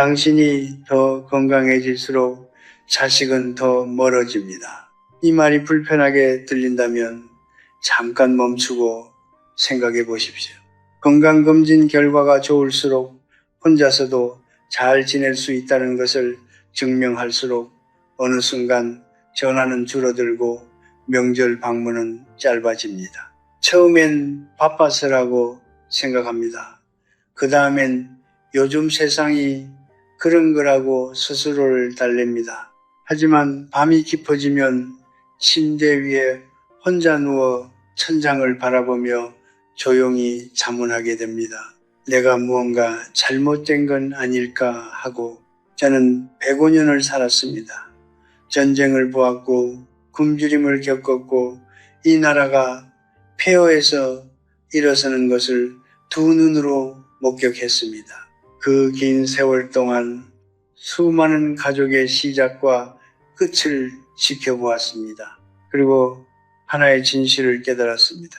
당신이 더 건강해질수록 자식은 더 멀어집니다. 이 말이 불편하게 들린다면 잠깐 멈추고 생각해 보십시오. 건강검진 결과가 좋을수록 혼자서도 잘 지낼 수 있다는 것을 증명할수록 어느 순간 전화는 줄어들고 명절 방문은 짧아집니다. 처음엔 바빠서라고 생각합니다. 그 다음엔 요즘 세상이 그런 거라고 스스로를 달랩니다. 하지만 밤이 깊어지면 침대 위에 혼자 누워 천장을 바라보며 조용히 자문하게 됩니다. 내가 무언가 잘못된 건 아닐까 하고. 저는 105년을 살았습니다. 전쟁을 보았고 굶주림을 겪었고 이 나라가 폐허해서 일어서는 것을 두 눈으로 목격했습니다. 그 긴 세월 동안 수많은 가족의 시작과 끝을 지켜보았습니다. 그리고 하나의 진실을 깨달았습니다.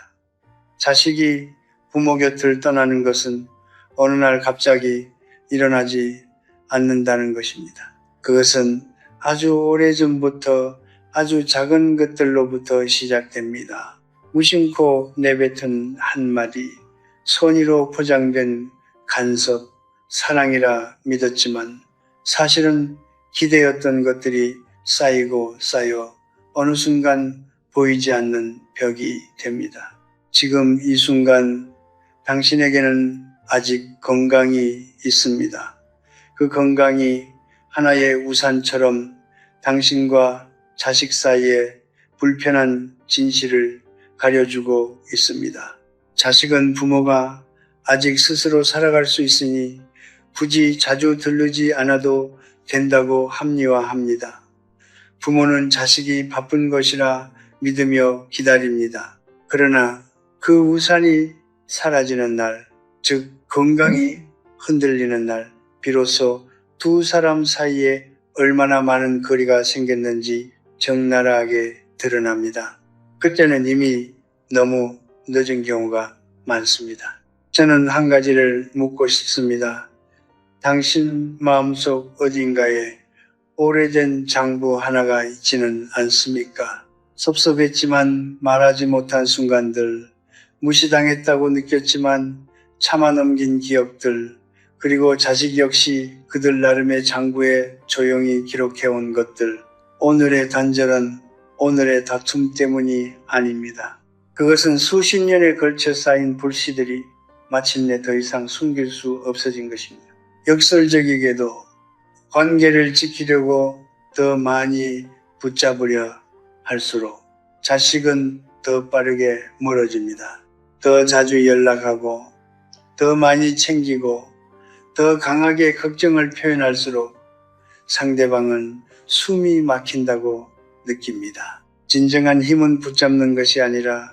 자식이 부모 곁을 떠나는 것은 어느 날 갑자기 일어나지 않는다는 것입니다. 그것은 아주 오래전부터 아주 작은 것들로부터 시작됩니다. 무심코 내뱉은 한마디, 선의로 포장된 간섭, 사랑이라 믿었지만 사실은 기대었던 것들이 쌓이고 쌓여 어느 순간 보이지 않는 벽이 됩니다. 지금 이 순간 당신에게는 아직 건강이 있습니다. 그 건강이 하나의 우산처럼 당신과 자식 사이에 불편한 진실을 가려주고 있습니다. 자식은 부모가 아직 스스로 살아갈 수 있으니 굳이 자주 들르지 않아도 된다고 합리화합니다. 부모는 자식이 바쁜 것이라 믿으며 기다립니다. 그러나 그 우산이 사라지는 날, 즉 건강이 흔들리는 날, 비로소 두 사람 사이에 얼마나 많은 거리가 생겼는지 적나라하게 드러납니다. 그때는 이미 너무 늦은 경우가 많습니다. 저는 한 가지를 묻고 싶습니다. 당신 마음속 어딘가에 오래된 장부 하나가 있지는 않습니까? 섭섭했지만 말하지 못한 순간들, 무시당했다고 느꼈지만 참아 넘긴 기억들, 그리고 자식 역시 그들 나름의 장부에 조용히 기록해온 것들, 오늘의 단절은 오늘의 다툼 때문이 아닙니다. 그것은 수십 년에 걸쳐 쌓인 불씨들이 마침내 더 이상 숨길 수 없어진 것입니다. 역설적이게도 관계를 지키려고 더 많이 붙잡으려 할수록 자식은 더 빠르게 멀어집니다. 더 자주 연락하고 더 많이 챙기고 더 강하게 걱정을 표현할수록 상대방은 숨이 막힌다고 느낍니다. 진정한 힘은 붙잡는 것이 아니라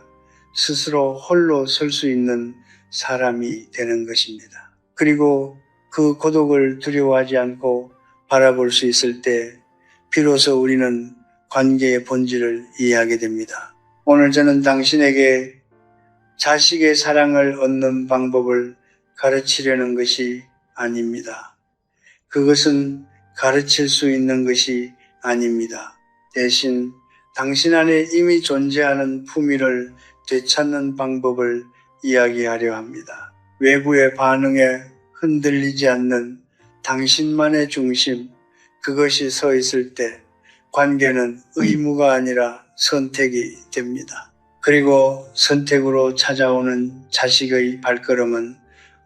스스로 홀로 설 수 있는 사람이 되는 것입니다. 그리고 그 고독을 두려워하지 않고 바라볼 수 있을 때 비로소 우리는 관계의 본질을 이해하게 됩니다. 오늘 저는 당신에게 자식의 사랑을 얻는 방법을 가르치려는 것이 아닙니다. 그것은 가르칠 수 있는 것이 아닙니다. 대신 당신 안에 이미 존재하는 품위를 되찾는 방법을 이야기하려 합니다. 외부의 반응에 흔들리지 않는 당신만의 중심, 그것이 서 있을 때 관계는 의무가 아니라 선택이 됩니다. 그리고 선택으로 찾아오는 자식의 발걸음은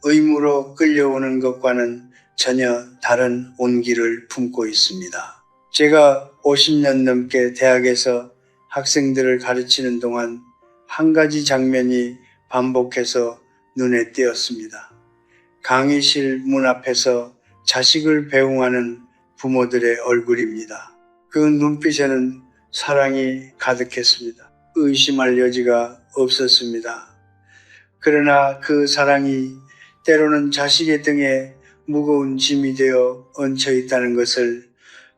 의무로 끌려오는 것과는 전혀 다른 온기를 품고 있습니다. 제가 50년 넘게 대학에서 학생들을 가르치는 동안 한 가지 장면이 반복해서 눈에 띄었습니다. 강의실 문 앞에서 자식을 배웅하는 부모들의 얼굴입니다. 그 눈빛에는 사랑이 가득했습니다. 의심할 여지가 없었습니다. 그러나 그 사랑이 때로는 자식의 등에 무거운 짐이 되어 얹혀 있다는 것을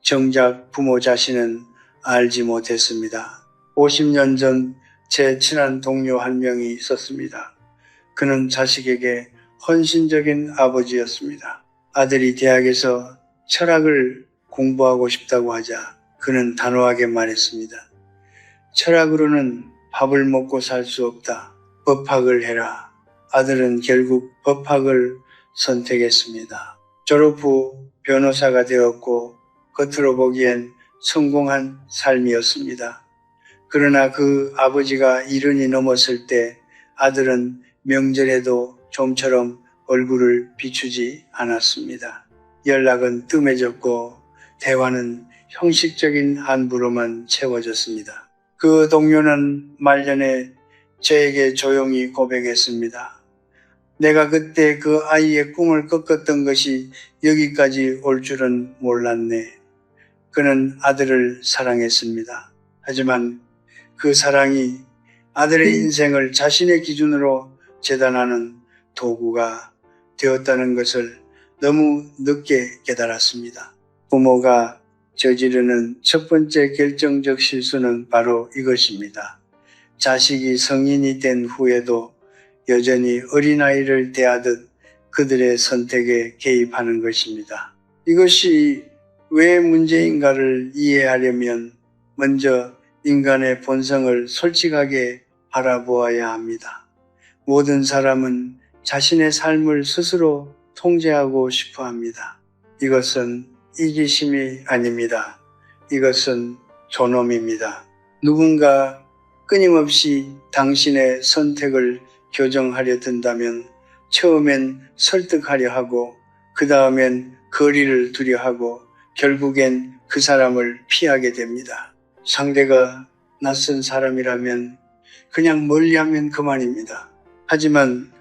정작 부모 자신은 알지 못했습니다. 50년 전 제 친한 동료 한 명이 있었습니다. 그는 자식에게 헌신적인 아버지였습니다. 아들이 대학에서 철학을 공부하고 싶다고 하자 그는 단호하게 말했습니다. 철학으로는 밥을 먹고 살 수 없다. 법학을 해라. 아들은 결국 법학을 선택했습니다. 졸업 후 변호사가 되었고 겉으로 보기엔 성공한 삶이었습니다. 그러나 그 아버지가 70이 넘었을 때 아들은 명절에도 좀처럼 얼굴을 비추지 않았습니다. 연락은 뜸해졌고 대화는 형식적인 안부로만 채워졌습니다. 그 동료는 말년에 저에게 조용히 고백했습니다. 내가 그때 그 아이의 꿈을 꺾었던 것이 여기까지 올 줄은 몰랐네. 그는 아들을 사랑했습니다. 하지만 그 사랑이 아들의 인생을 자신의 기준으로 재단하는 도구가 되었다는 것을 너무 늦게 깨달았습니다. 부모가 저지르는 첫 번째 결정적 실수는 바로 이것입니다. 자식이 성인이 된 후에도 여전히 어린아이를 대하듯 그들의 선택에 개입하는 것입니다. 이것이 왜 문제인가를 이해하려면 먼저 인간의 본성을 솔직하게 바라보아야 합니다. 모든 사람은 자신의 삶을 스스로 통제하고 싶어 합니다. 이것은 이기심이 아닙니다. 이것은 존엄입니다. 누군가 끊임없이 당신의 선택을 교정하려 든다면 처음엔 설득하려 하고 그 다음엔 거리를 두려 하고 결국엔 그 사람을 피하게 됩니다. 상대가 낯선 사람이라면 그냥 멀리하면 그만입니다. 하지만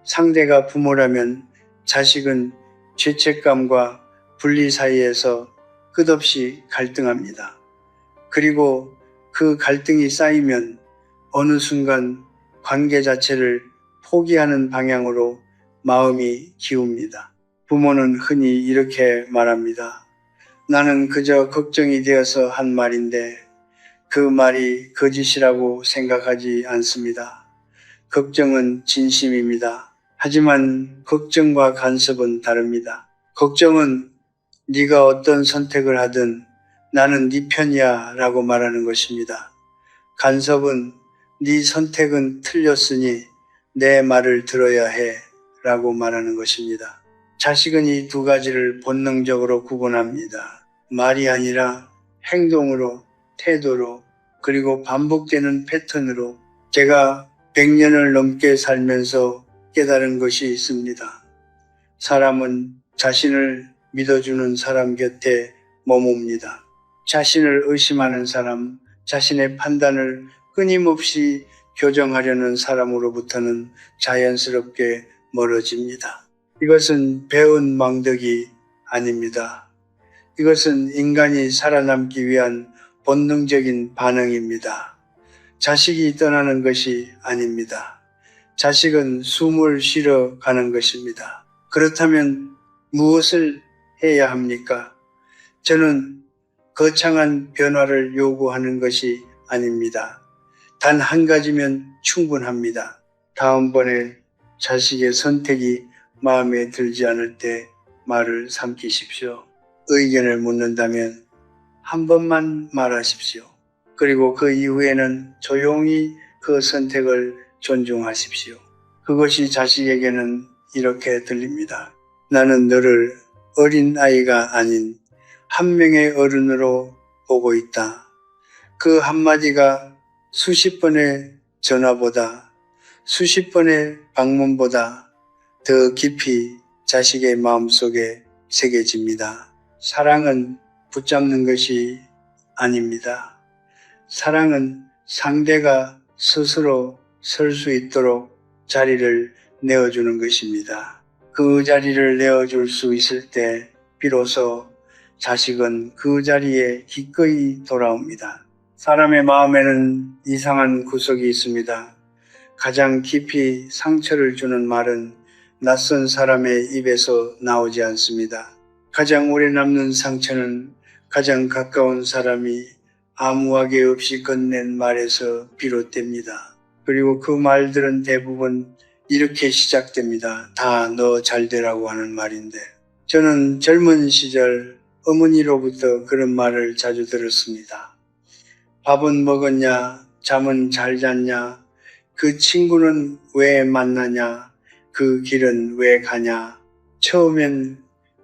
상대가 부모라면 자식은 죄책감과 분리 사이에서 끝없이 갈등합니다. 그리고 그 갈등이 쌓이면 어느 순간 관계 자체를 포기하는 방향으로 마음이 기웁니다. 부모는 흔히 이렇게 말합니다. 나는 그저 걱정이 되어서 한 말인데 그 말이 거짓이라고 생각하지 않습니다. 걱정은 진심입니다. 하지만 걱정과 간섭은 다릅니다. 걱정은 네가 어떤 선택을 하든 나는 네 편이야 라고 말하는 것입니다. 간섭은 네 선택은 틀렸으니 내 말을 들어야 해 라고 말하는 것입니다. 자식은 이 두 가지를 본능적으로 구분합니다. 말이 아니라 행동으로, 태도로, 그리고 반복되는 패턴으로. 제가 100년을 넘게 살면서 깨달은 것이 있습니다. 사람은 자신을 믿어주는 사람 곁에 머뭅니다. 자신을 의심하는 사람, 자신의 판단을 끊임없이 교정하려는 사람으로부터는 자연스럽게 멀어집니다. 이것은 배운 망덕이 아닙니다. 이것은 인간이 살아남기 위한 본능적인 반응입니다. 자식이 떠나는 것이 아닙니다. 자식은 숨을 쉬러 가는 것입니다. 그렇다면 무엇을 해야 합니까? 저는 거창한 변화를 요구하는 것이 아닙니다. 단 한 가지면 충분합니다. 다음번에 자식의 선택이 마음에 들지 않을 때 말을 삼키십시오. 의견을 묻는다면 한 번만 말하십시오. 그리고 그 이후에는 조용히 그 선택을 존중하십시오. 그것이 자식에게는 이렇게 들립니다. 나는 너를 어린 아이가 아닌 한 명의 어른으로 보고 있다. 그 한마디가 수십 번의 전화보다, 수십 번의 방문보다 더 깊이 자식의 마음속에 새겨집니다. 사랑은 붙잡는 것이 아닙니다. 사랑은 상대가 스스로 설 수 있도록 자리를 내어주는 것입니다. 그 자리를 내어줄 수 있을 때 비로소 자식은 그 자리에 기꺼이 돌아옵니다. 사람의 마음에는 이상한 구석이 있습니다. 가장 깊이 상처를 주는 말은 낯선 사람의 입에서 나오지 않습니다. 가장 오래 남는 상처는 가장 가까운 사람이 아무하게 없이 건넨 말에서 비롯됩니다. 그리고 그 말들은 대부분 이렇게 시작됩니다. 다 너 잘 되라고 하는 말인데. 저는 젊은 시절 어머니로부터 그런 말을 자주 들었습니다. 밥은 먹었냐? 잠은 잘 잤냐? 그 친구는 왜 만나냐? 그 길은 왜 가냐? 처음엔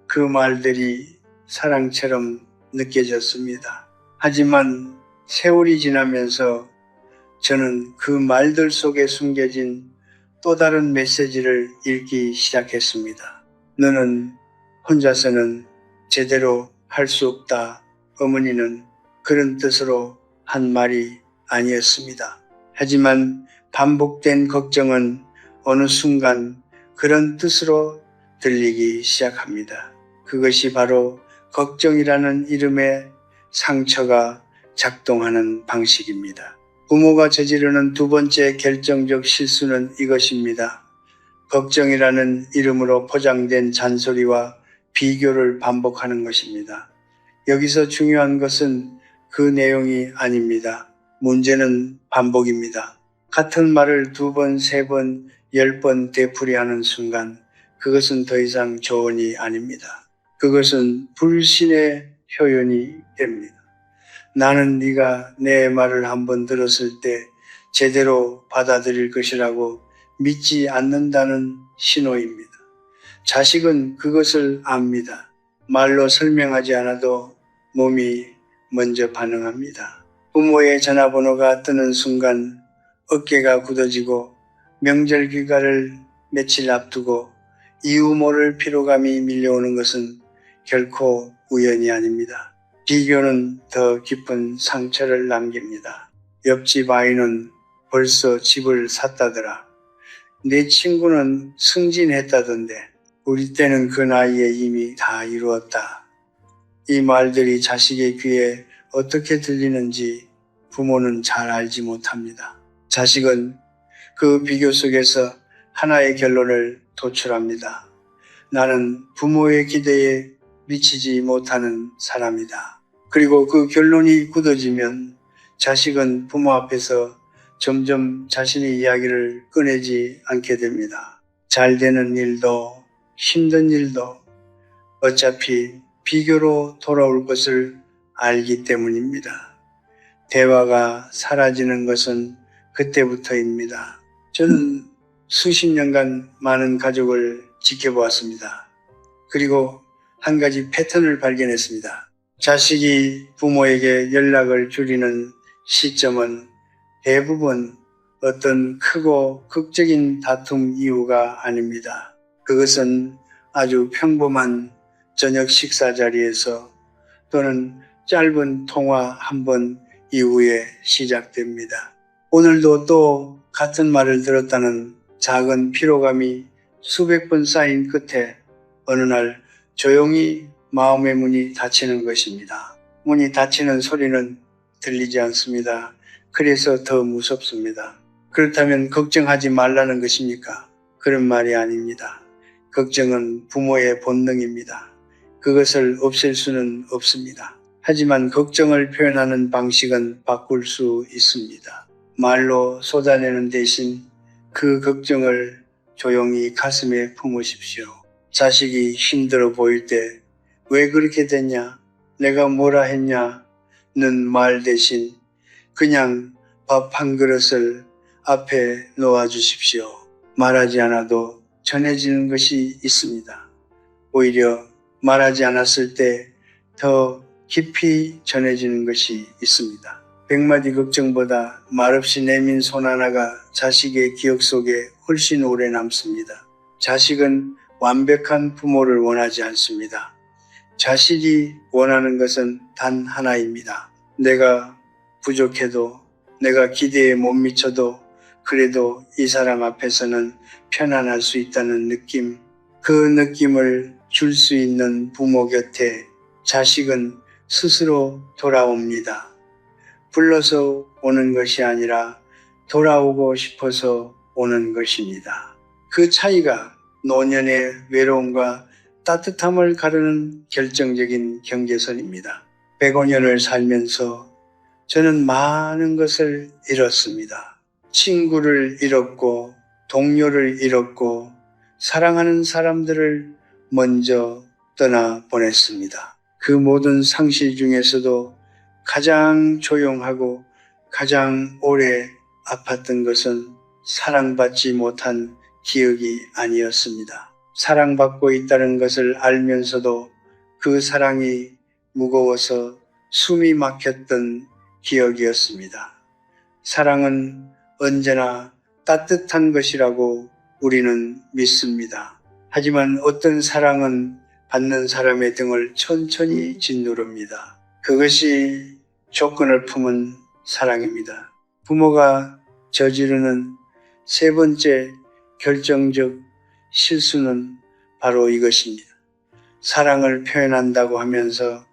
그 말들이 사랑처럼 느껴졌습니다. 하지만 세월이 지나면서 저는 그 말들 속에 숨겨진 또 다른 메시지를 읽기 시작했습니다. 너는 혼자서는 제대로 할 수 없다. 어머니는 그런 뜻으로 한 말이 아니었습니다. 하지만 반복된 걱정은 어느 순간 그런 뜻으로 들리기 시작합니다. 그것이 바로 걱정이라는 이름의 상처가 작동하는 방식입니다. 부모가 저지르는 두 번째 결정적 실수는 이것입니다. 걱정이라는 이름으로 포장된 잔소리와 비교를 반복하는 것입니다. 여기서 중요한 것은 그 내용이 아닙니다. 문제는 반복입니다. 같은 말을 2번, 3번, 10번 되풀이하는 순간 그것은 더 이상 조언이 아닙니다. 그것은 불신의 표현이 됩니다. 나는 네가 내 말을 한번 들었을 때 제대로 받아들일 것이라고 믿지 않는다는 신호입니다. 자식은 그것을 압니다. 말로 설명하지 않아도 몸이 먼저 반응합니다. 부모의 전화번호가 뜨는 순간 어깨가 굳어지고 명절 귀가를 며칠 앞두고 이유 모를 피로감이 밀려오는 것은 결코 우연이 아닙니다. 비교는 더 깊은 상처를 남깁니다. 옆집 아이는 벌써 집을 샀다더라. 내 친구는 승진했다던데 우리 때는 그 나이에 이미 다 이루었다. 이 말들이 자식의 귀에 어떻게 들리는지 부모는 잘 알지 못합니다. 자식은 그 비교 속에서 하나의 결론을 도출합니다. 나는 부모의 기대에 미치지 못하는 사람이다. 그리고 그 결론이 굳어지면 자식은 부모 앞에서 점점 자신의 이야기를 꺼내지 않게 됩니다. 잘 되는 일도 힘든 일도 어차피 비교로 돌아올 것을 알기 때문입니다. 대화가 사라지는 것은 그때부터입니다. 저는 수십 년간 많은 가족을 지켜보았습니다. 그리고 한 가지 패턴을 발견했습니다. 자식이 부모에게 연락을 줄이는 시점은 대부분 어떤 크고 극적인 다툼 이유가 아닙니다. 그것은 아주 평범한 저녁 식사 자리에서 또는 짧은 통화 한 번 이후에 시작됩니다. 오늘도 또 같은 말을 들었다는 작은 피로감이 수백 번 쌓인 끝에 어느 날 조용히 마음의 문이 닫히는 것입니다. 문이 닫히는 소리는 들리지 않습니다. 그래서 더 무섭습니다. 그렇다면 걱정하지 말라는 것입니까? 그런 말이 아닙니다. 걱정은 부모의 본능입니다. 그것을 없앨 수는 없습니다. 하지만 걱정을 표현하는 방식은 바꿀 수 있습니다. 말로 쏟아내는 대신 그 걱정을 조용히 가슴에 품으십시오. 자식이 힘들어 보일 때 왜 그렇게 됐냐? 내가 뭐라 했냐? 는 말 대신 그냥 밥 한 그릇을 앞에 놓아 주십시오. 말하지 않아도 전해지는 것이 있습니다. 오히려 말하지 않았을 때 더 깊이 전해지는 것이 있습니다. 100마디 걱정보다 말없이 내민 손 하나가 자식의 기억 속에 훨씬 오래 남습니다. 자식은 완벽한 부모를 원하지 않습니다. 자식이 원하는 것은 단 하나입니다. 내가 부족해도 내가 기대에 못 미쳐도 그래도 이 사람 앞에서는 편안할 수 있다는 느낌, 그 느낌을 줄 수 있는 부모 곁에 자식은 스스로 돌아옵니다. 불러서 오는 것이 아니라 돌아오고 싶어서 오는 것입니다. 그 차이가 노년의 외로움과 따뜻함을 가르는 결정적인 경계선입니다. 105년을 살면서 저는 많은 것을 잃었습니다. 친구를 잃었고 동료를 잃었고 사랑하는 사람들을 먼저 떠나 보냈습니다. 그 모든 상실 중에서도 가장 조용하고 가장 오래 아팠던 것은 사랑받지 못한 기억이 아니었습니다. 사랑받고 있다는 것을 알면서도 그 사랑이 무거워서 숨이 막혔던 기억이었습니다. 사랑은 언제나 따뜻한 것이라고 우리는 믿습니다. 하지만 어떤 사랑은 받는 사람의 등을 천천히 짓누릅니다. 그것이 조건을 품은 사랑입니다. 부모가 저지르는 세 번째 결정적 실수는 바로 이것입니다. 사랑을 표현한다고 하면서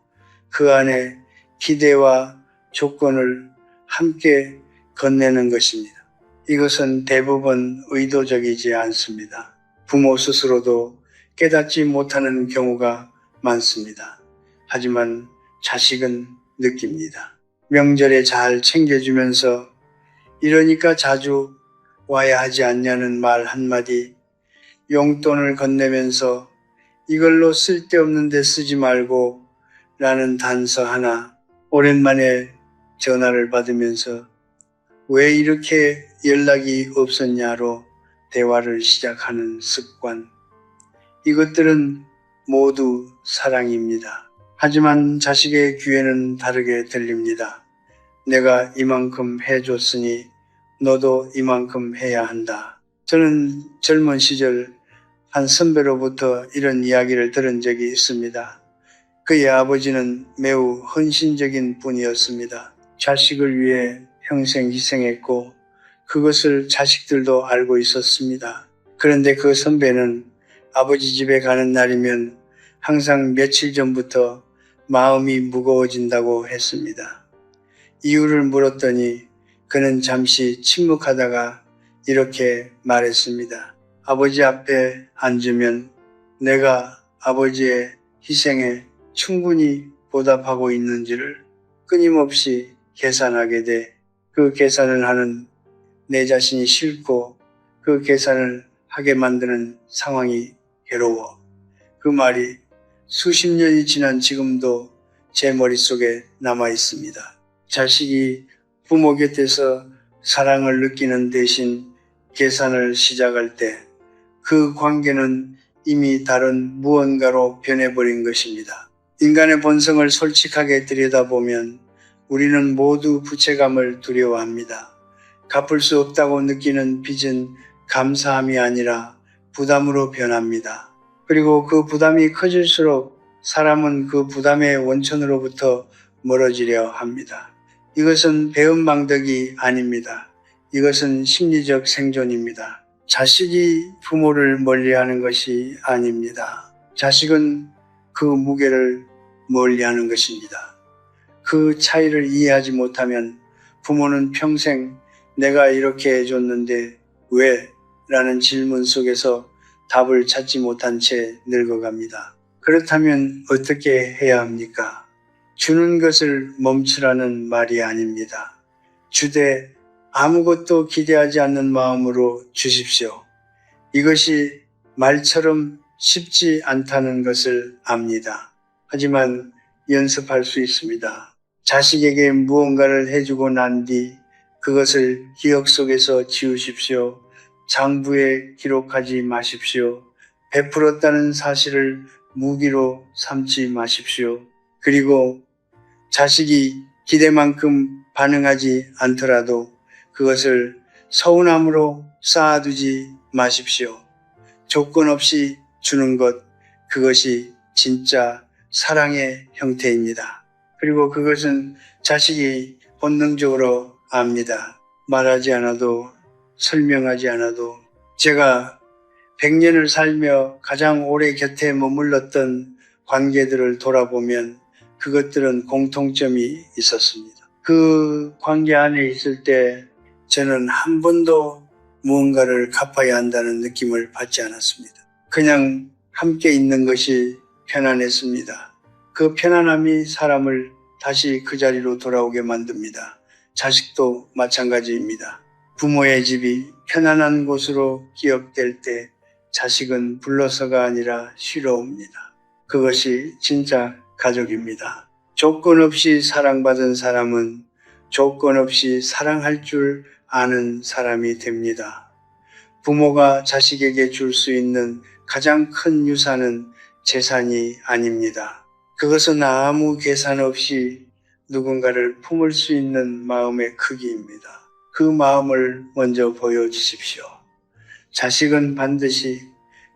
그 안에 기대와 조건을 함께 건네는 것입니다. 이것은 대부분 의도적이지 않습니다. 부모 스스로도 깨닫지 못하는 경우가 많습니다. 하지만 자식은 느낍니다. 명절에 잘 챙겨주면서 이러니까 자주 와야 하지 않냐는 말 한마디, 용돈을 건네면서 이걸로 쓸데없는 데 쓰지 말고 라는 단서 하나, 오랜만에 전화를 받으면서 왜 이렇게 연락이 없었냐로 대화를 시작하는 습관. 이것들은 모두 사랑입니다. 하지만 자식의 귀에는 다르게 들립니다. 내가 이만큼 해줬으니 너도 이만큼 해야 한다. 저는 젊은 시절 한 선배로부터 이런 이야기를 들은 적이 있습니다. 그의 아버지는 매우 헌신적인 분이었습니다. 자식을 위해 평생 희생했고 그것을 자식들도 알고 있었습니다. 그런데 그 선배는 아버지 집에 가는 날이면 항상 며칠 전부터 마음이 무거워진다고 했습니다. 이유를 물었더니 그는 잠시 침묵하다가 이렇게 말했습니다. 아버지 앞에 앉으면 내가 아버지의 희생에 충분히 보답하고 있는지를 끊임없이 계산하게 돼 그 계산을 하는 내 자신이 싫고 그 계산을 하게 만드는 상황이 괴로워. 그 말이 수십 년이 지난 지금도 제 머릿속에 남아 있습니다. 자식이 부모 곁에서 사랑을 느끼는 대신 계산을 시작할 때 그 관계는 이미 다른 무언가로 변해버린 것입니다. 인간의 본성을 솔직하게 들여다보면 우리는 모두 부채감을 두려워합니다. 갚을 수 없다고 느끼는 빚은 감사함이 아니라 부담으로 변합니다. 그리고 그 부담이 커질수록 사람은 그 부담의 원천으로부터 멀어지려 합니다. 이것은 배은망덕이 아닙니다. 이것은 심리적 생존입니다. 자식이 부모를 멀리하는 것이 아닙니다. 자식은 그 무게를 멀리하는 것입니다. 그 차이를 이해하지 못하면 부모는 평생 내가 이렇게 해줬는데 왜? 라는 질문 속에서 답을 찾지 못한 채 늙어갑니다. 그렇다면 어떻게 해야 합니까? 주는 것을 멈추라는 말이 아닙니다. 주되 아무것도 기대하지 않는 마음으로 주십시오. 이것이 말처럼 쉽지 않다는 것을 압니다. 하지만 연습할 수 있습니다. 자식에게 무언가를 해주고 난 뒤 그것을 기억 속에서 지우십시오. 장부에 기록하지 마십시오. 베풀었다는 사실을 무기로 삼지 마십시오. 그리고 자식이 기대만큼 반응하지 않더라도 그것을 서운함으로 쌓아두지 마십시오. 조건 없이 주는 것, 그것이 진짜 사랑의 형태입니다. 그리고 그것은 자식이 본능적으로 압니다. 말하지 않아도, 설명하지 않아도. 제가 100년을 살며 가장 오래 곁에 머물렀던 관계들을 돌아보면 그것들은 공통점이 있었습니다. 그 관계 안에 있을 때 저는 한 번도 무언가를 갚아야 한다는 느낌을 받지 않았습니다. 그냥 함께 있는 것이 편안했습니다. 그 편안함이 사람을 다시 그 자리로 돌아오게 만듭니다. 자식도 마찬가지입니다. 부모의 집이 편안한 곳으로 기억될 때 자식은 불러서가 아니라 쉬러 옵니다. 그것이 진짜 가족입니다. 조건 없이 사랑받은 사람은 조건 없이 사랑할 줄 아는 사람이 됩니다. 부모가 자식에게 줄 수 있는 가장 큰 유산은 재산이 아닙니다. 그것은 아무 계산 없이 누군가를 품을 수 있는 마음의 크기입니다. 그 마음을 먼저 보여주십시오. 자식은 반드시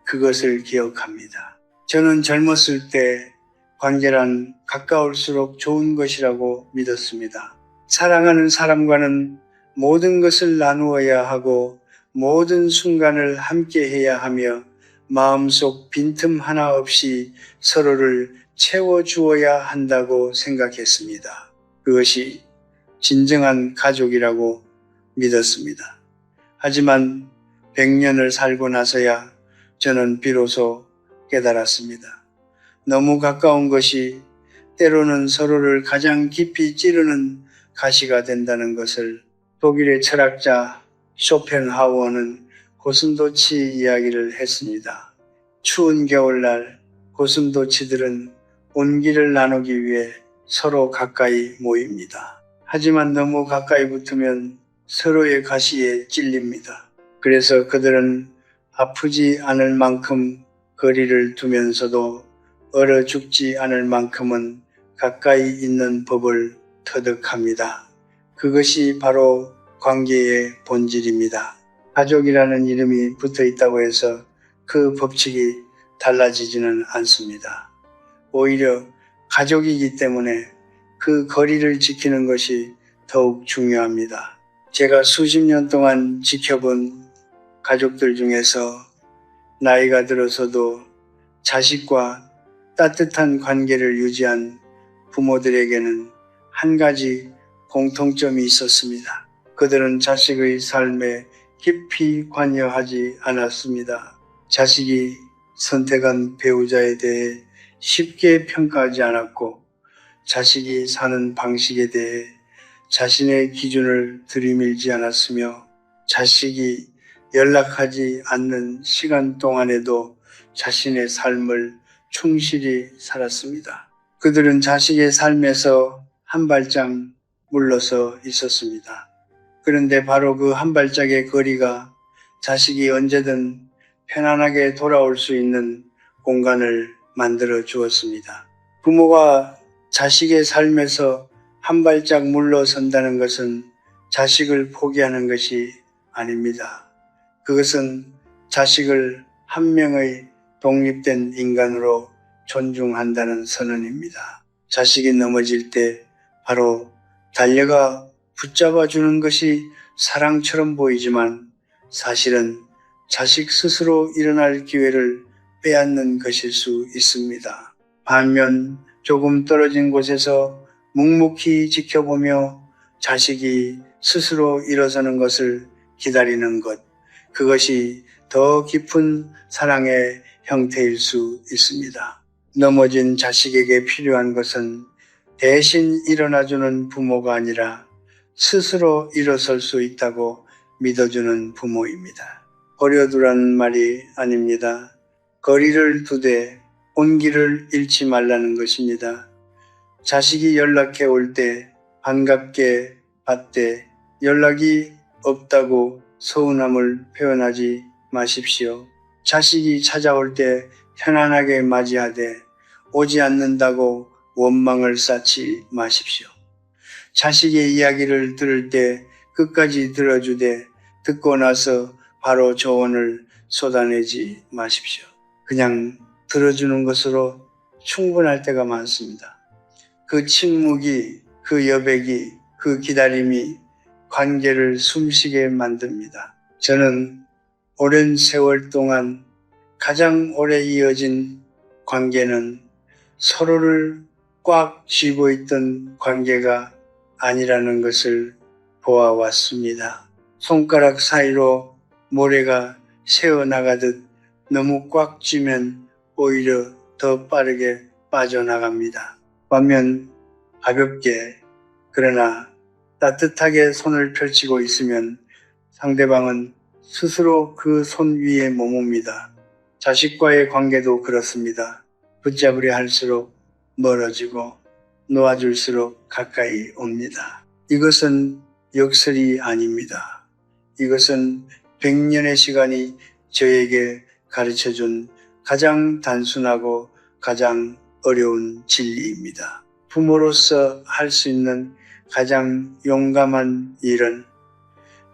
그것을 기억합니다. 저는 젊었을 때 관계란 가까울수록 좋은 것이라고 믿었습니다. 사랑하는 사람과는 모든 것을 나누어야 하고 모든 순간을 함께 해야 하며 마음속 빈틈 하나 없이 서로를 채워주어야 한다고 생각했습니다. 그것이 진정한 가족이라고 믿었습니다. 하지만 100년을 살고 나서야 저는 비로소 깨달았습니다. 너무 가까운 것이 때로는 서로를 가장 깊이 찌르는 가시가 된다는 것을 독일의 철학자 쇼펜하우어는 고슴도치 이야기를 했습니다. 추운 겨울날 고슴도치들은 온기를 나누기 위해 서로 가까이 모입니다. 하지만 너무 가까이 붙으면 서로의 가시에 찔립니다. 그래서 그들은 아프지 않을 만큼 거리를 두면서도 얼어 죽지 않을 만큼은 가까이 있는 법을 터득합니다. 그것이 바로 관계의 본질입니다. 가족이라는 이름이 붙어 있다고 해서 그 법칙이 달라지지는 않습니다. 오히려 가족이기 때문에 그 거리를 지키는 것이 더욱 중요합니다. 제가 수십 년 동안 지켜본 가족들 중에서 나이가 들어서도 자식과 따뜻한 관계를 유지한 부모들에게는 한 가지 공통점이 있었습니다. 그들은 자식의 삶에 깊이 관여하지 않았습니다. 자식이 선택한 배우자에 대해 쉽게 평가하지 않았고 자식이 사는 방식에 대해 자신의 기준을 들이밀지 않았으며 자식이 연락하지 않는 시간 동안에도 자신의 삶을 충실히 살았습니다. 그들은 자식의 삶에서 한 발짝 물러서 있었습니다. 그런데 바로 그 한 발짝의 거리가 자식이 언제든 편안하게 돌아올 수 있는 공간을 만들어 주었습니다. 부모가 자식의 삶에서 한 발짝 물러선다는 것은 자식을 포기하는 것이 아닙니다. 그것은 자식을 한 명의 독립된 인간으로 존중한다는 선언입니다. 자식이 넘어질 때 바로 달려가 붙잡아 주는 것이 사랑처럼 보이지만 사실은 자식 스스로 일어날 기회를 빼앗는 것일 수 있습니다. 반면 조금 떨어진 곳에서 묵묵히 지켜보며 자식이 스스로 일어서는 것을 기다리는 것, 그것이 더 깊은 사랑의 형태일 수 있습니다. 넘어진 자식에게 필요한 것은 대신 일어나주는 부모가 아니라 스스로 일어설 수 있다고 믿어주는 부모입니다. 버려두라는 말이 아닙니다. 거리를 두되 온기를 잃지 말라는 것입니다. 자식이 연락해 올 때 반갑게 받되 연락이 없다고 서운함을 표현하지 마십시오. 자식이 찾아올 때 편안하게 맞이하되 오지 않는다고 원망을 쌓지 마십시오. 자식의 이야기를 들을 때 끝까지 들어주되 듣고 나서 바로 조언을 쏟아내지 마십시오. 그냥 들어주는 것으로 충분할 때가 많습니다. 그 침묵이, 그 여백이, 그 기다림이 관계를 숨쉬게 만듭니다. 저는 오랜 세월 동안 가장 오래 이어진 관계는 서로를 꽉 쥐고 있던 관계가 아니라는 것을 보아왔습니다. 손가락 사이로 모래가 새어나가듯 너무 꽉 쥐면 오히려 더 빠르게 빠져나갑니다. 반면 가볍게 그러나 따뜻하게 손을 펼치고 있으면 상대방은 스스로 그 손 위에 머뭅니다. 자식과의 관계도 그렇습니다. 붙잡으려 할수록 멀어지고 놓아줄수록 가까이 옵니다. 이것은 역설이 아닙니다. 이것은 100년의 시간이 저에게 가르쳐준 가장 단순하고 가장 어려운 진리입니다. 부모로서 할 수 있는 가장 용감한 일은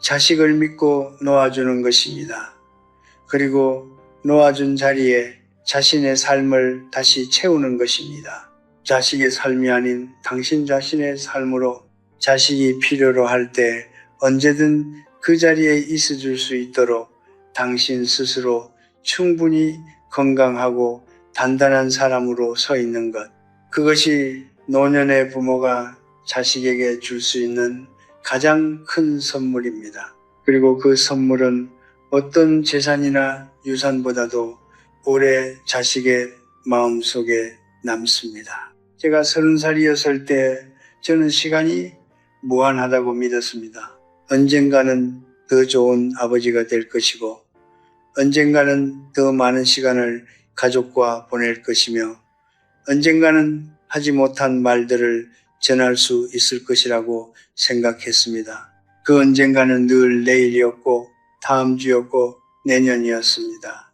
자식을 믿고 놓아주는 것입니다. 그리고 놓아준 자리에 자신의 삶을 다시 채우는 것입니다. 자식의 삶이 아닌 당신 자신의 삶으로 자식이 필요로 할 때 언제든 그 자리에 있어줄 수 있도록 당신 스스로 충분히 건강하고 단단한 사람으로 서 있는 것. 그것이 노년의 부모가 자식에게 줄 수 있는 가장 큰 선물입니다. 그리고 그 선물은 어떤 재산이나 유산보다도 오래 자식의 마음속에 남습니다. 제가 30살이었을 때 저는 시간이 무한하다고 믿었습니다. 언젠가는 더 좋은 아버지가 될 것이고 언젠가는 더 많은 시간을 가족과 보낼 것이며 언젠가는 하지 못한 말들을 전할 수 있을 것이라고 생각했습니다. 그 언젠가는 늘 내일이었고 다음 주였고 내년이었습니다.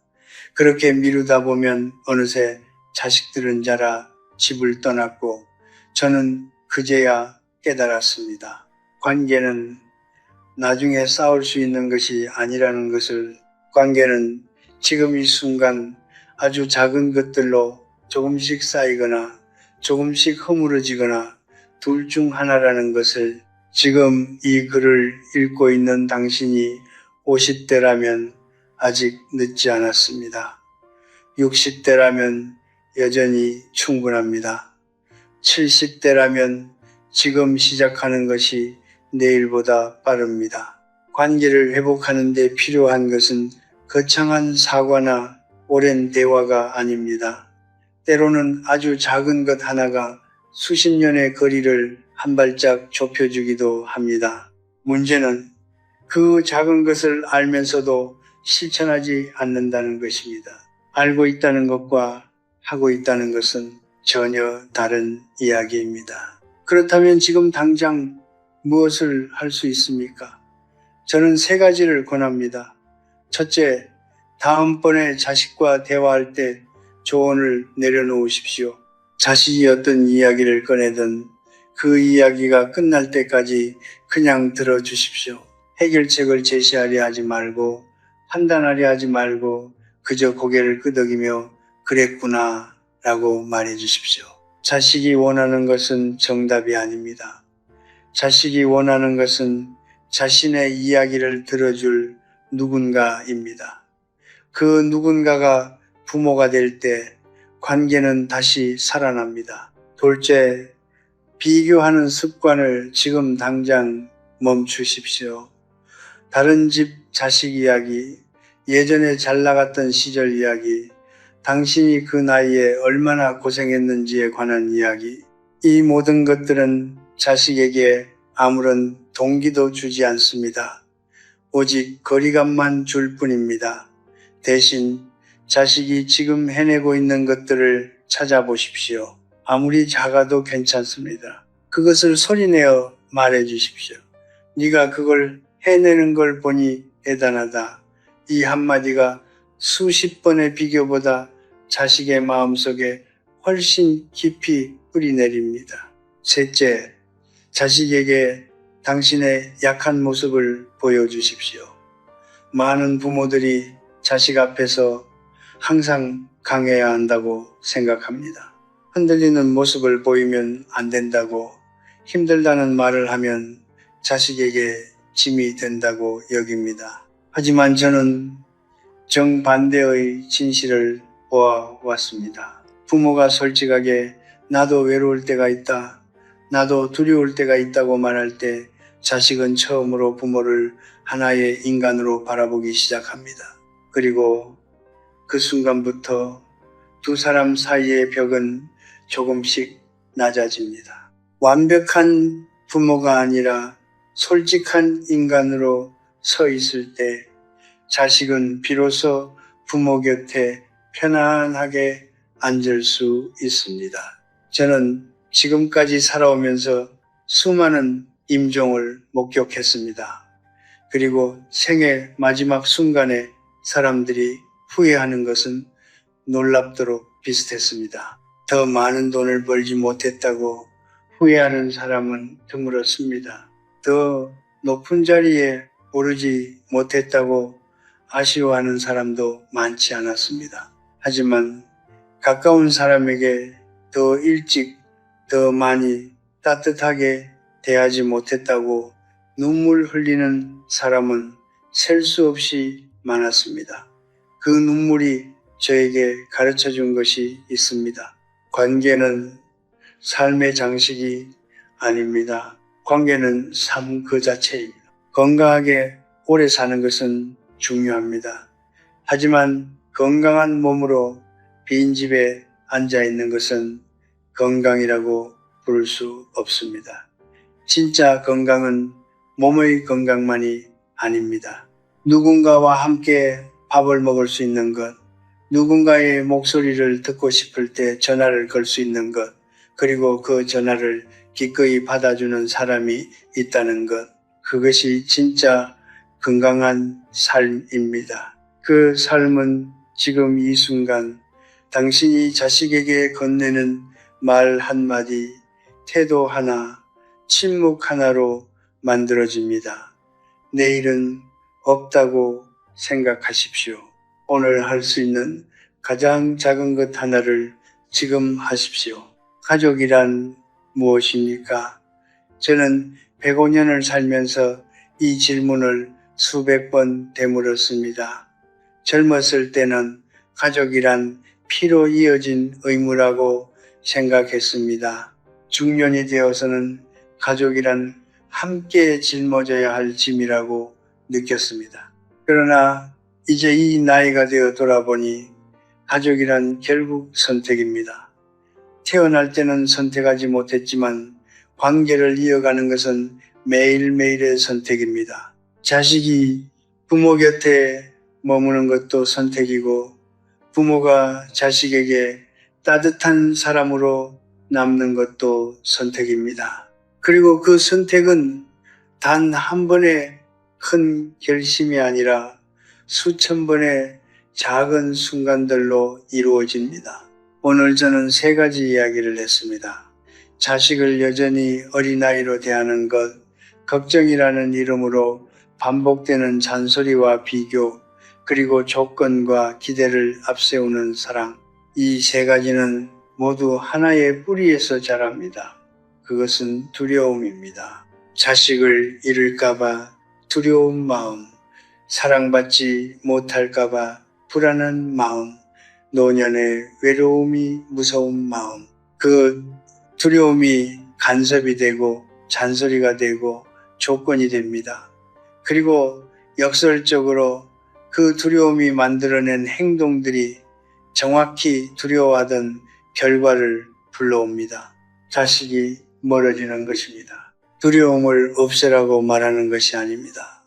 그렇게 미루다 보면 어느새 자식들은 자라 집을 떠났고 저는 그제야 깨달았습니다. 관계는 나중에 싸울 수 있는 것이 아니라는 것을, 관계는 지금 이 순간 아주 작은 것들로 조금씩 쌓이거나 조금씩 허물어지거나 둘 중 하나라는 것을 지금 이 글을 읽고 있는 당신이 50대라면 아직 늦지 않았습니다. 60대라면 여전히 충분합니다. 70대라면 지금 시작하는 것이 내일보다 빠릅니다. 관계를 회복하는 데 필요한 것은 거창한 사과나 오랜 대화가 아닙니다. 때로는 아주 작은 것 하나가 수십 년의 거리를 한 발짝 좁혀주기도 합니다. 문제는 그 작은 것을 알면서도 실천하지 않는다는 것입니다. 알고 있다는 것과 하고 있다는 것은 전혀 다른 이야기입니다. 그렇다면 지금 당장 무엇을 할 수 있습니까? 저는 3가지를 권합니다. 첫째, 다음번에 자식과 대화할 때 조언을 내려놓으십시오. 자식이 어떤 이야기를 꺼내든 그 이야기가 끝날 때까지 그냥 들어주십시오. 해결책을 제시하려 하지 말고 판단하려 하지 말고 그저 고개를 끄덕이며 그랬구나 라고 말해 주십시오. 자식이 원하는 것은 정답이 아닙니다. 자식이 원하는 것은 자신의 이야기를 들어줄 누군가입니다. 그 누군가가 부모가 될 때 관계는 다시 살아납니다. 둘째, 비교하는 습관을 지금 당장 멈추십시오. 다른 집 자식 이야기, 예전에 잘 나갔던 시절 이야기, 당신이 그 나이에 얼마나 고생했는지에 관한 이야기, 이 모든 것들은 자식에게 아무런 동기도 주지 않습니다. 오직 거리감만 줄 뿐입니다. 대신 자식이 지금 해내고 있는 것들을 찾아보십시오. 아무리 작아도 괜찮습니다. 그것을 소리내어 말해 주십시오. 네가 그걸 해내는 걸 보니 대단하다. 이 한마디가 수십 번의 비교보다 자식의 마음속에 훨씬 깊이 뿌리내립니다. 셋째, 자식에게 당신의 약한 모습을 보여주십시오. 많은 부모들이 자식 앞에서 항상 강해야 한다고 생각합니다. 흔들리는 모습을 보이면 안 된다고, 힘들다는 말을 하면 자식에게 짐이 된다고 여깁니다. 하지만 저는 정반대의 진실을 보아왔습니다. 부모가 솔직하게 나도 외로울 때가 있다, 나도 두려울 때가 있다고 말할 때 자식은 처음으로 부모를 하나의 인간으로 바라보기 시작합니다. 그리고 그 순간부터 두 사람 사이의 벽은 조금씩 낮아집니다. 완벽한 부모가 아니라 솔직한 인간으로 서 있을 때 자식은 비로소 부모 곁에 편안하게 앉을 수 있습니다. 저는 지금까지 살아오면서 수많은 임종을 목격했습니다. 그리고 생애 마지막 순간에 사람들이 후회하는 것은 놀랍도록 비슷했습니다. 더 많은 돈을 벌지 못했다고 후회하는 사람은 드물었습니다. 더 높은 자리에 오르지 못했다고 아쉬워하는 사람도 많지 않았습니다. 하지만 가까운 사람에게 더 일찍, 더 많이 따뜻하게 대하지 못했다고 눈물 흘리는 사람은 셀 수 없이 많았습니다. 그 눈물이 저에게 가르쳐 준 것이 있습니다. 관계는 삶의 장식이 아닙니다. 관계는 삶 그 자체입니다. 건강하게 오래 사는 것은 중요합니다. 하지만 건강한 몸으로 빈집에 앉아 있는 것은 건강이라고 부를 수 없습니다. 진짜 건강은 몸의 건강만이 아닙니다. 누군가와 함께 밥을 먹을 수 있는 것, 누군가의 목소리를 듣고 싶을 때 전화를 걸 수 있는 것, 그리고 그 전화를 기꺼이 받아주는 사람이 있다는 것, 그것이 진짜 건강한 삶입니다. 그 삶은 지금 이 순간 당신이 자식에게 건네는 말 한마디, 태도 하나, 침묵 하나로 만들어집니다. 내일은 없다고 생각하십시오. 오늘 할 수 있는 가장 작은 것 하나를 지금 하십시오. 가족이란 무엇입니까? 저는 105년을 살면서 이 질문을 수백 번 되물었습니다. 젊었을 때는 가족이란 피로 이어진 의무라고 생각했습니다. 중년이 되어서는 가족이란 함께 짊어져야 할 짐이라고 느꼈습니다. 그러나 이제 이 나이가 되어 돌아보니 가족이란 결국 선택입니다. 태어날 때는 선택하지 못했지만 관계를 이어가는 것은 매일매일의 선택입니다. 자식이 부모 곁에 머무는 것도 선택이고 부모가 자식에게 따뜻한 사람으로 남는 것도 선택입니다. 그리고 그 선택은 단 한 번의 큰 결심이 아니라 수천 번의 작은 순간들로 이루어집니다. 오늘 저는 세 가지 이야기를 했습니다. 자식을 여전히 어린아이로 대하는 것, 걱정이라는 이름으로 반복되는 잔소리와 비교, 그리고 조건과 기대를 앞세우는 사랑. 이 세 가지는 모두 하나의 뿌리에서 자랍니다. 그것은 두려움입니다. 자식을 잃을까봐 두려운 마음, 사랑받지 못할까봐 불안한 마음, 노년의 외로움이 무서운 마음. 그 두려움이 간섭이 되고 잔소리가 되고 조건이 됩니다. 그리고 역설적으로 그 두려움이 만들어낸 행동들이 정확히 두려워하던 결과를 불러옵니다. 자식이 멀어지는 것입니다. 두려움을 없애라고 말하는 것이 아닙니다.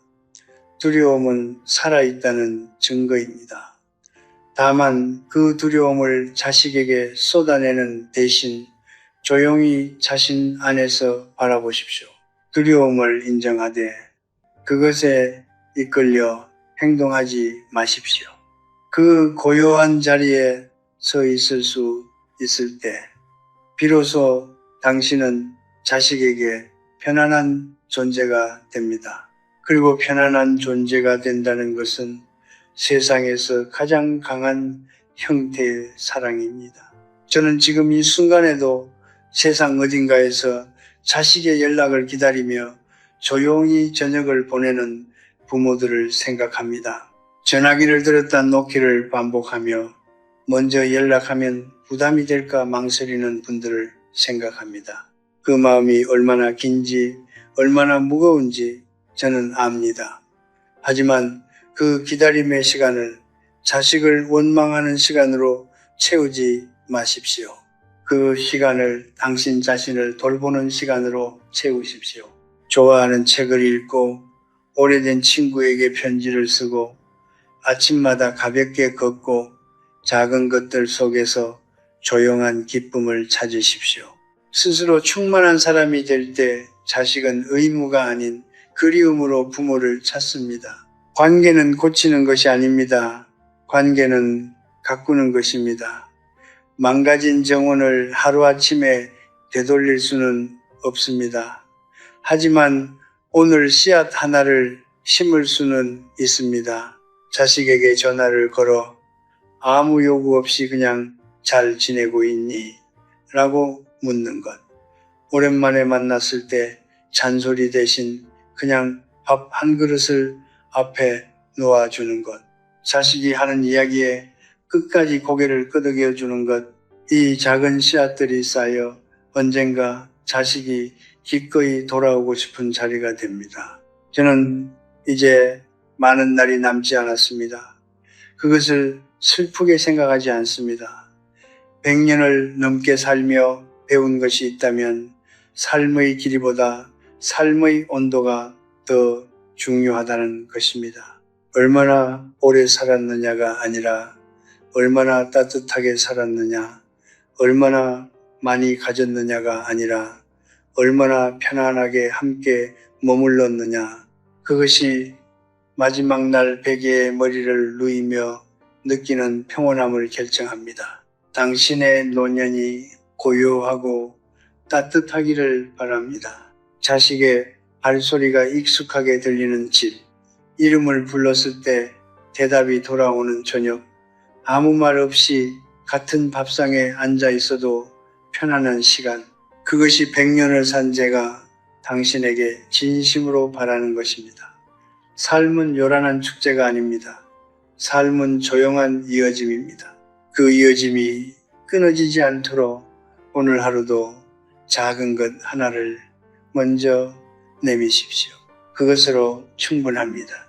두려움은 살아있다는 증거입니다. 다만 그 두려움을 자식에게 쏟아내는 대신 조용히 자신 안에서 바라보십시오. 두려움을 인정하되 그것에 이끌려 행동하지 마십시오. 그 고요한 자리에 서 있을 수 있을 때 비로소 당신은 자식에게 편안한 존재가 됩니다. 그리고 편안한 존재가 된다는 것은 세상에서 가장 강한 형태의 사랑입니다. 저는 지금 이 순간에도 세상 어딘가에서 자식의 연락을 기다리며 조용히 저녁을 보내는 부모들을 생각합니다. 전화기를 들었다 놓기를 반복하며 먼저 연락하면 부담이 될까 망설이는 분들을 생각합니다. 그 마음이 얼마나 긴지 얼마나 무거운지 저는 압니다. 하지만 그 기다림의 시간을 자식을 원망하는 시간으로 채우지 마십시오. 그 시간을 당신 자신을 돌보는 시간으로 채우십시오. 좋아하는 책을 읽고 오래된 친구에게 편지를 쓰고 아침마다 가볍게 걷고 작은 것들 속에서 조용한 기쁨을 찾으십시오. 스스로 충만한 사람이 될 때 자식은 의무가 아닌 그리움으로 부모를 찾습니다. 관계는 고치는 것이 아닙니다. 관계는 가꾸는 것입니다. 망가진 정원을 하루아침에 되돌릴 수는 없습니다. 하지만 오늘 씨앗 하나를 심을 수는 있습니다. 자식에게 전화를 걸어 아무 요구 없이 그냥 잘 지내고 있니? 라고 묻는 것. 오랜만에 만났을 때 잔소리 대신 그냥 밥 한 그릇을 앞에 놓아주는 것. 자식이 하는 이야기에 끝까지 고개를 끄덕여 주는 것. 이 작은 씨앗들이 쌓여 언젠가 자식이 기꺼이 돌아오고 싶은 자리가 됩니다. 저는 이제 많은 날이 남지 않았습니다. 그것을 슬프게 생각하지 않습니다. 100년을 넘게 살며 배운 것이 있다면 삶의 길이보다 삶의 온도가 더 중요하다는 것입니다. 얼마나 오래 살았느냐가 아니라 얼마나 따뜻하게 살았느냐, 얼마나 많이 가졌느냐가 아니라 얼마나 편안하게 함께 머물렀느냐, 그것이 마지막 날 베개에 머리를 누이며 느끼는 평온함을 결정합니다. 당신의 노년이 고요하고 따뜻하기를 바랍니다. 자식의 발소리가 익숙하게 들리는 집, 이름을 불렀을 때 대답이 돌아오는 저녁, 아무 말 없이 같은 밥상에 앉아 있어도 편안한 시간, 그것이 100년을 산 제가 당신에게 진심으로 바라는 것입니다. 삶은 요란한 축제가 아닙니다. 삶은 조용한 이어짐입니다. 그 이어짐이 끊어지지 않도록 오늘 하루도 작은 것 하나를 먼저 내미십시오. 그것으로 충분합니다.